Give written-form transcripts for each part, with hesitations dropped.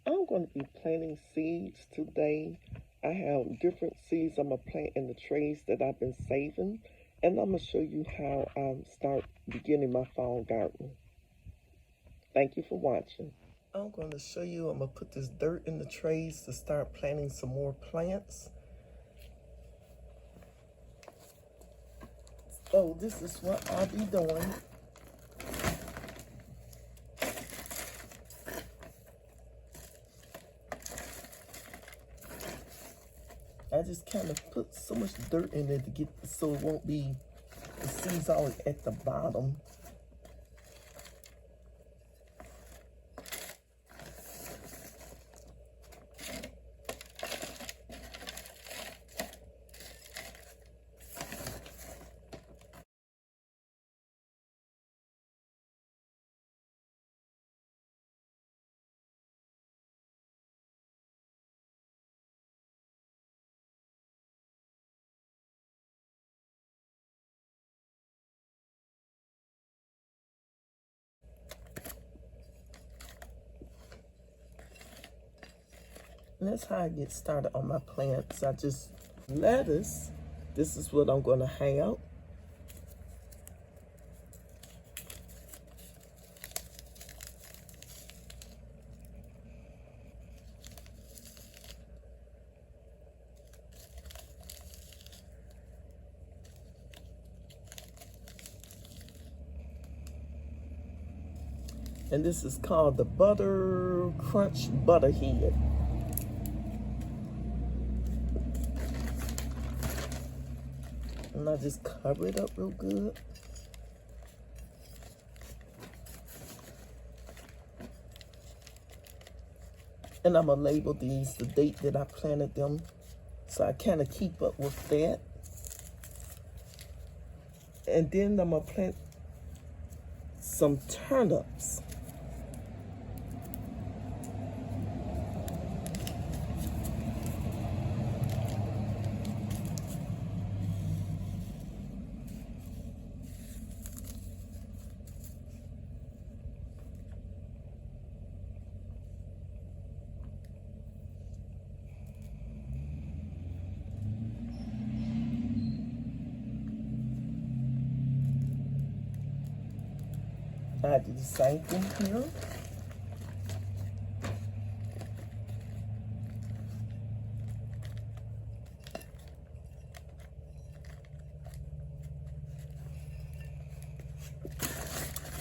I'm going to be planting seeds today. I have different seeds I'm going to plant in the trays that I've been saving. And I'm going to show you how I start beginning my fall garden. Thank you for watching. I'm going to show you, I'm going to put this dirt in the trays to start planting some more plants. So this is what I'll be doing. I just kind of put so much dirt in there to get so it won't be the seeds always at the bottom. And that's how I get started on my plants. I just lettuce. This is what I'm going to have. And this is called the Butter Crunch Butterhead. And I just cover it up real good. And I'm going to label these the date that I planted them. So I kind of keep up with that. And then I'm going to plant some turnips. I do the same thing here.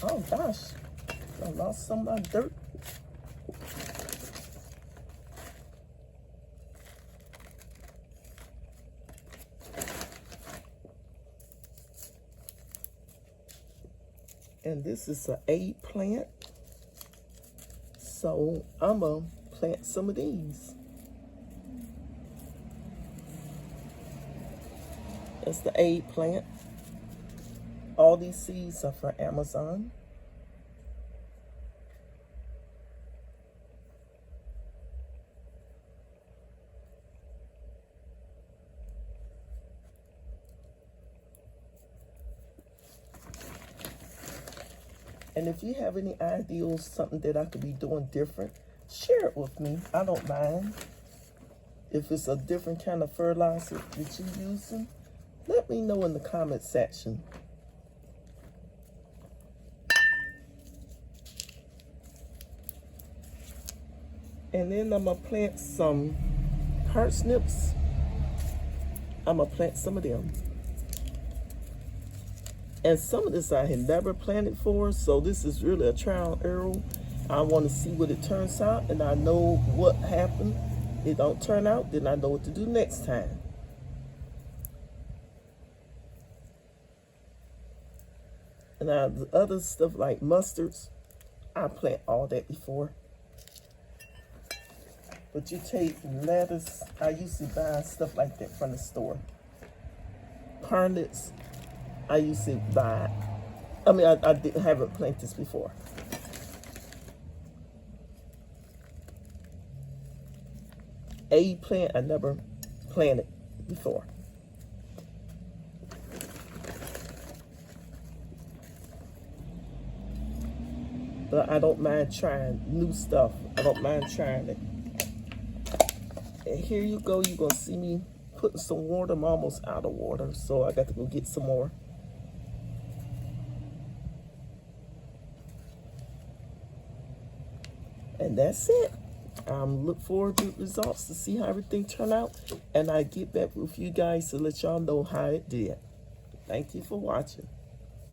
Oh gosh, I lost some of my dirt. And this is an eggplant. So I'm gonna plant some of these. That's the eggplant. All these seeds are for Amazon. And if you have any ideas, something that I could be doing different, share it with me. I don't mind. If it's a different kind of fertilizer that you're using, let me know in the comment section. And then I'm gonna plant some parsnips. I'm gonna plant some of them. And some of this I had never planted for, so this is really a trial and error. I want to see what it turns out, and I know what happened. It don't turn out, then I know what to do next time. And now the other stuff like mustards, I plant all that before. But you take lettuce, I usually buy stuff like that from the store. Parsnips, I usually buy, I didn't have it planted this before. Eggplant, I never planted before. but I don't mind trying new stuff. I don't mind trying it. And here you go. You're going to see me putting some water. I'm almost out of water, so I got to go get some more. And that's it. Look forward to the results to see how everything turned out. And I get back with you guys to let y'all know how it did. Thank you for watching.